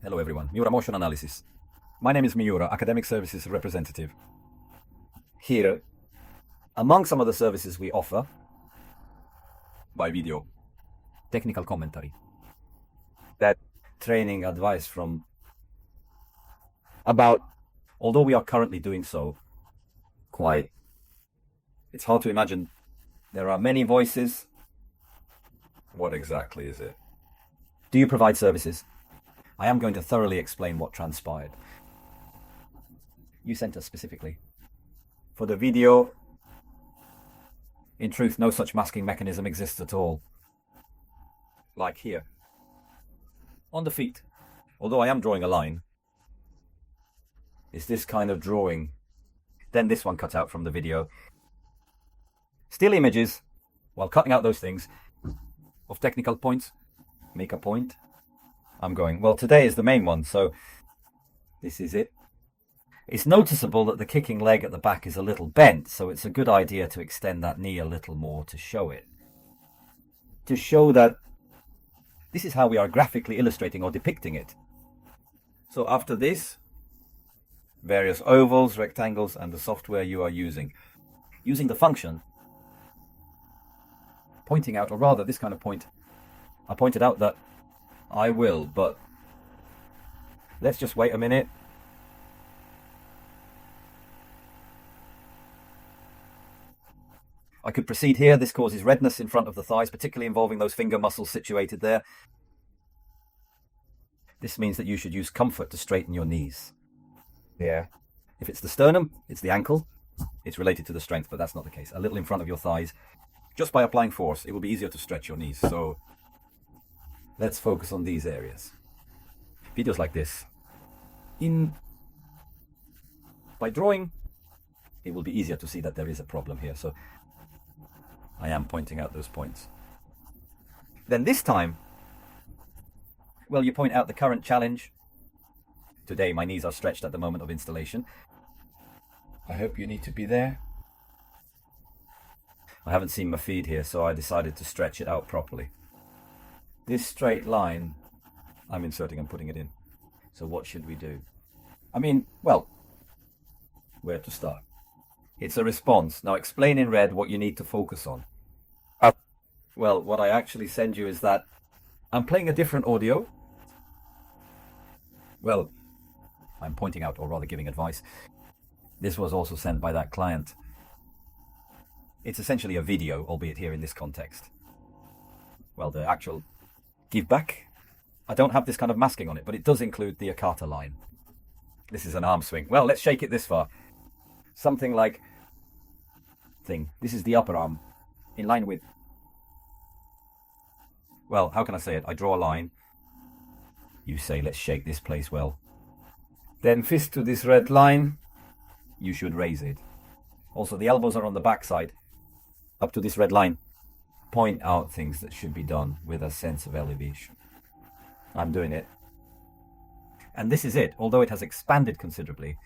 Hello everyone, Miura Motion Analysis. My name is Miura, Academic Services Representative. Here, among some of the services we offer, by video, technical commentary, that training advice from about, although we are currently doing so quite, it's hard to imagine, there are many voices. What exactly is it? Do you provide services? I am going to thoroughly explain what transpired. You sent us specifically. For the video, in truth, no such masking mechanism exists at all. Like here. On the feet, although I am drawing a line, is this kind of drawing. Then this one cut out from the video. Still images, while cutting out those things, of technical points, make a point. I'm going, well, today is the main one, so this is it. It's noticeable that the kicking leg at the back is a little bent, so it's a good idea to extend that knee a little more to show it. To show that this is how we are graphically illustrating or depicting it. So after this, various ovals, rectangles, and the software you are using. Using the function, pointing out, or rather this kind of point, I pointed out that I will, but let's just wait a minute. I could proceed here. This causes redness in front of the thighs, particularly involving those finger muscles situated there. This means that you should use comfort to straighten your knees. Yeah. If it's the sternum, it's the ankle. It's related to the strength, but that's not the case. A little in front of your thighs. Just by applying force, it will be easier to stretch your knees. So let's focus on these areas. Videos like this. By drawing, it will be easier to see that there is a problem here. So I am pointing out those points. Then this time, well, you point out the current challenge. Today, my knees are stretched at the moment of installation. I hope you need to be there. I haven't seen my feed here, so I decided to stretch it out properly. This straight line, I'm inserting and putting it in. So what should we do? I mean, well, where to start? It's a response. Now explain in red what you need to focus on. Well, what I actually send you is that I'm playing a different audio. Well, I'm pointing out, or rather giving advice. This was also sent by that client. It's essentially a video, albeit here in this context. Well, the actual give back, I don't have this kind of masking on it, but it does include the Akata line. This is an arm swing. Well, let's shake it this far. Something like thing. This is the upper arm in line with, well, how can I say it? I draw a line. You say, let's shake this place well. Then fist to this red line. You should raise it. Also, the elbows are on the back side. Up to this red line. Point out things that should be done with a sense of elevation. I'm doing it. And this is it. Although it has expanded considerably,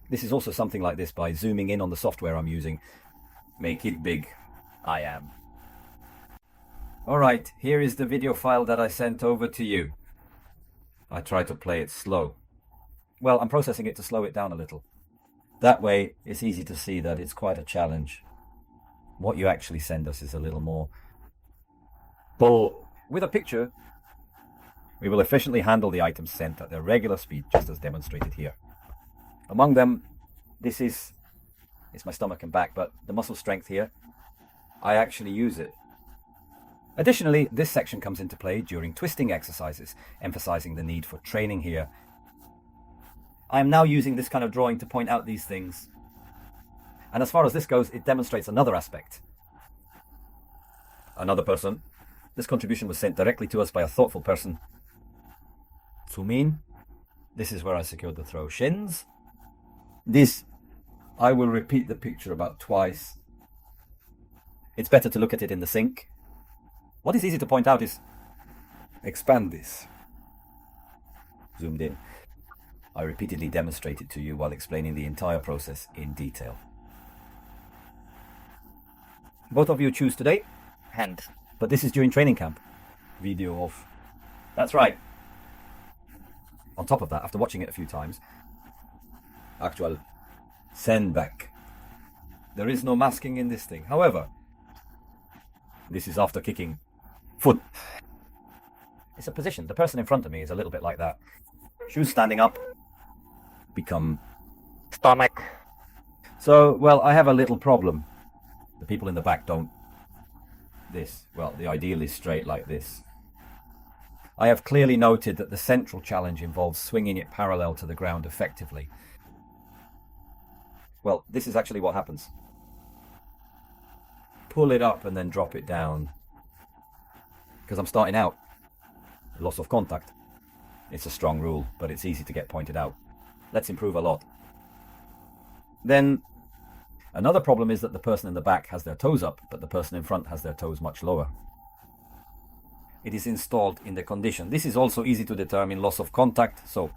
this is also something like this by zooming in on the software I'm using. Make it big. I am. Alright, here is the video file that I sent over to you. I try to play it slow. Well, I'm processing it to slow it down a little. That way, it's easy to see that it's quite a challenge. What you actually send us is a little more. But with a picture, we will efficiently handle the items sent at their regular speed, just as demonstrated here. Among them, it's my stomach and back, but the muscle strength here, I actually use it. Additionally, this section comes into play during twisting exercises, emphasizing the need for training here. I am now using this kind of drawing to point out these things. And as far as this goes, it demonstrates another aspect. Another person. This contribution was sent directly to us by a thoughtful person. Sumin. This is where I secured the throw shins. This, I will repeat the picture about twice. It's better to look at it in the sync. What is easy to point out is, expand this. Zoomed in. I repeatedly demonstrate it to you while explaining the entire process in detail. Both of you choose today, hand. But this is during training camp. Video off. That's right. On top of that, after watching it a few times, actual send back. There is no masking in this thing. However, this is after kicking foot. It's a position. The person in front of me is a little bit like that. Shoes standing up become Stomach. So, well, I have a little problem. The people in the back don't. This. Well, the ideal is straight like this. I have clearly noted that the central challenge involves swinging it parallel to the ground effectively. Well, this is actually what happens. Pull it up and then drop it down. Because I'm starting out. Loss of contact. It's a strong rule, but it's easy to get pointed out. Let's improve a lot. Then, another problem is that the person in the back has their toes up, but the person in front has their toes much lower. It is installed in the condition. This is also easy to determine loss of contact, so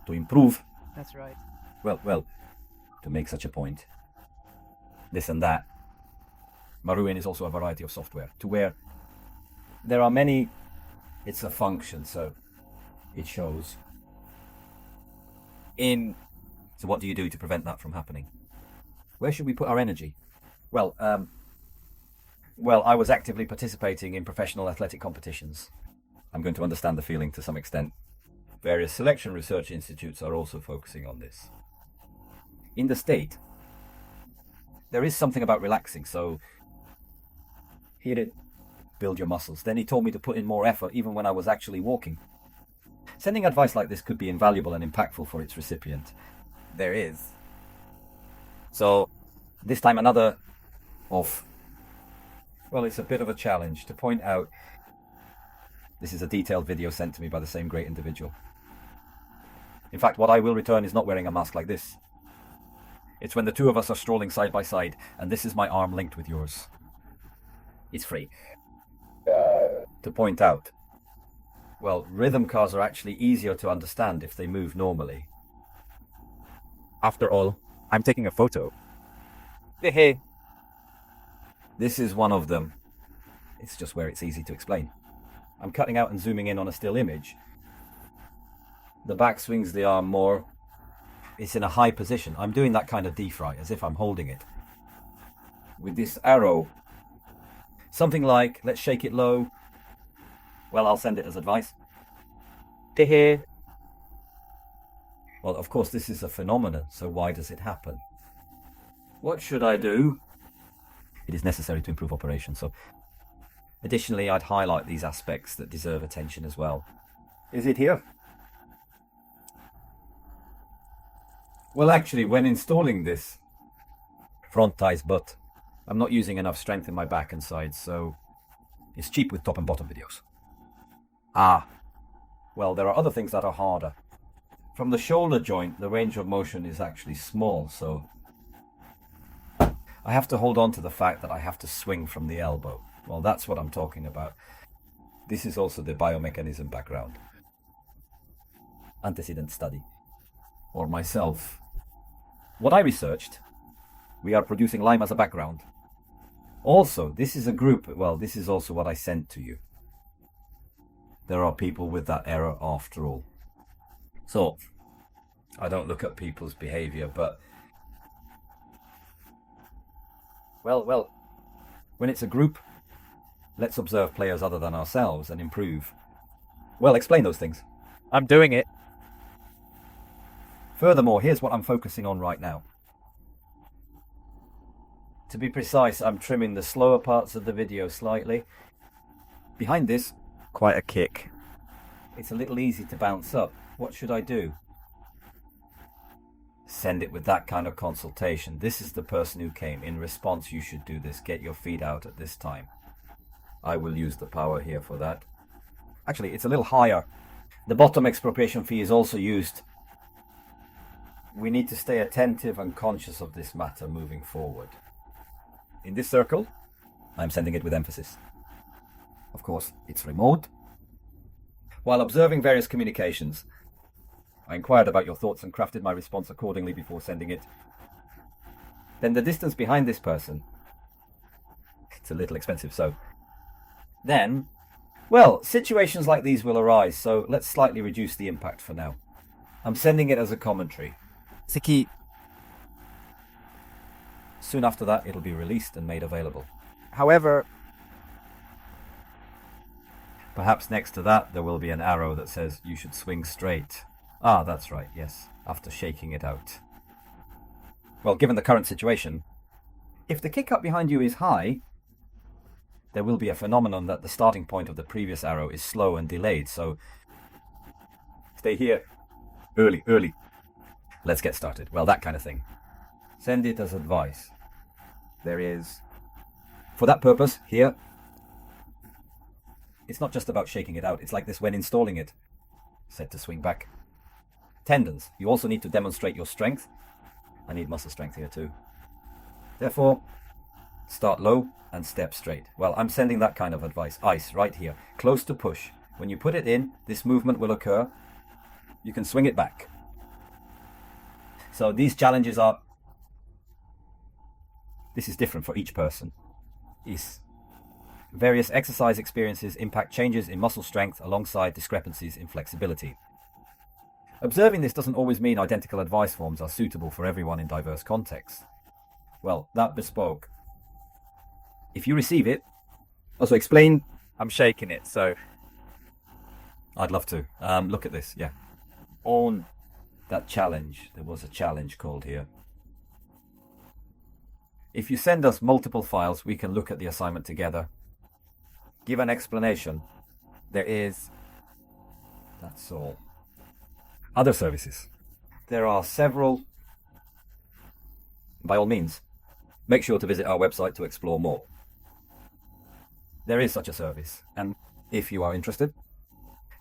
to improve. That's right. Well, to make such a point, this and that. Maruin is also a variety of software to where there are many. It's a function, so it shows. So what do you do to prevent that from happening? Where should we put our energy? Well, I was actively participating in professional athletic competitions. I'm going to understand the feeling to some extent. Various selection research institutes are also focusing on this. In the state, there is something about relaxing, so hit it, build your muscles. Then he told me to put in more effort even when I was actually walking. Sending advice like this could be invaluable and impactful for its recipient. There is. So, this time another of, well, it's a bit of a challenge to point out. This is a detailed video sent to me by the same great individual. In fact, what I will return is not wearing a mask like this. It's when the two of us are strolling side by side, and this is my arm linked with yours. It's free. To point out. Well, rhythm cars are actually easier to understand if they move normally. After all, I'm taking a photo. Hey. This is one of them. It's just where it's easy to explain. I'm cutting out and zooming in on a still image. The back swings the arm more. It's in a high position. I'm doing that kind of defry, as if I'm holding it. With this arrow. Something like, let's shake it low. Well, I'll send it as advice. Hey. Well, of course, this is a phenomenon, so why does it happen? What should I do? It is necessary to improve operations, so additionally, I'd highlight these aspects that deserve attention as well. Is it here? Well, actually, when installing this front ties butt, I'm not using enough strength in my back and sides, so it's cheap with top and bottom videos. Well, there are other things that are harder. From the shoulder joint, the range of motion is actually small, so I have to hold on to the fact that I have to swing from the elbow. Well, that's what I'm talking about. This is also the biomechanism background. Antecedent study. Or myself. What I researched, we are producing Lime as a background. Also, this is a group, well, this is also what I sent to you. There are people with that error after all. So, I don't look at people's behavior, but well, when it's a group, let's observe players other than ourselves and improve. Well, explain those things. I'm doing it. Furthermore, here's what I'm focusing on right now. To be precise, I'm trimming the slower parts of the video slightly. Behind this, Quite a kick. it's a little easy to bounce up. What should I do? Send it with that kind of consultation. This is the person who came. In response, you should do this. Get your feet out at this time. I will use the power here for that. Actually, it's a little higher. The bottom expropriation fee is also used. We need to stay attentive and conscious of this matter moving forward. In this circle, I'm sending it with emphasis. Of course, it's remote. While observing various communications, I inquired about your thoughts and crafted my response accordingly before sending it. Then the distance behind this person, it's a little expensive, so then Well, situations like these will arise, so let's slightly reduce the impact for now. I'm sending it as a commentary. Seki, Soon after that, it'll be released and made available. however, Perhaps next to that, there will be an arrow that says you should swing straight. Ah, that's right, yes, after shaking it out. Well, given the current situation, if the kick up behind you is high, there will be a phenomenon that the starting point of the previous arrow is slow and delayed, so stay here. Early. Let's get started. Well, that kind of thing. Send it as advice. there is. For that purpose, here, it's not just about shaking it out. It's like this when installing it. Set to swing back. Tendons. You also need to demonstrate your strength. I need muscle strength here too. Therefore, start low and step straight. Well, I'm sending that kind of advice. Ice, right here. Close to push. When you put it in, this movement will occur. You can swing it back. So these challenges are... This is different for each person. Various exercise experiences impact changes in muscle strength alongside discrepancies in flexibility. Observing this doesn't always mean identical advice forms are suitable for everyone in diverse contexts. Well, that bespoke. If you receive it, also explain. I'm shaking it, so I'd love to. Look at this, yeah. On that challenge, there was a challenge called here. If you send us multiple files, we can look at the assignment together. Give an explanation. There is. That's all. Other services. There are several. By all means, make sure to visit our website to explore more. There is such a service, and if you are interested,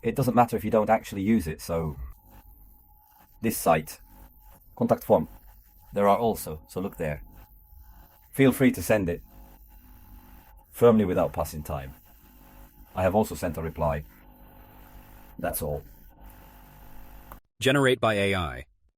it doesn't matter if you don't actually use it, so this site, contact form, there are also, so look there. Feel free to send it, firmly without passing time. I have also sent a reply. That's all. Generate by AI.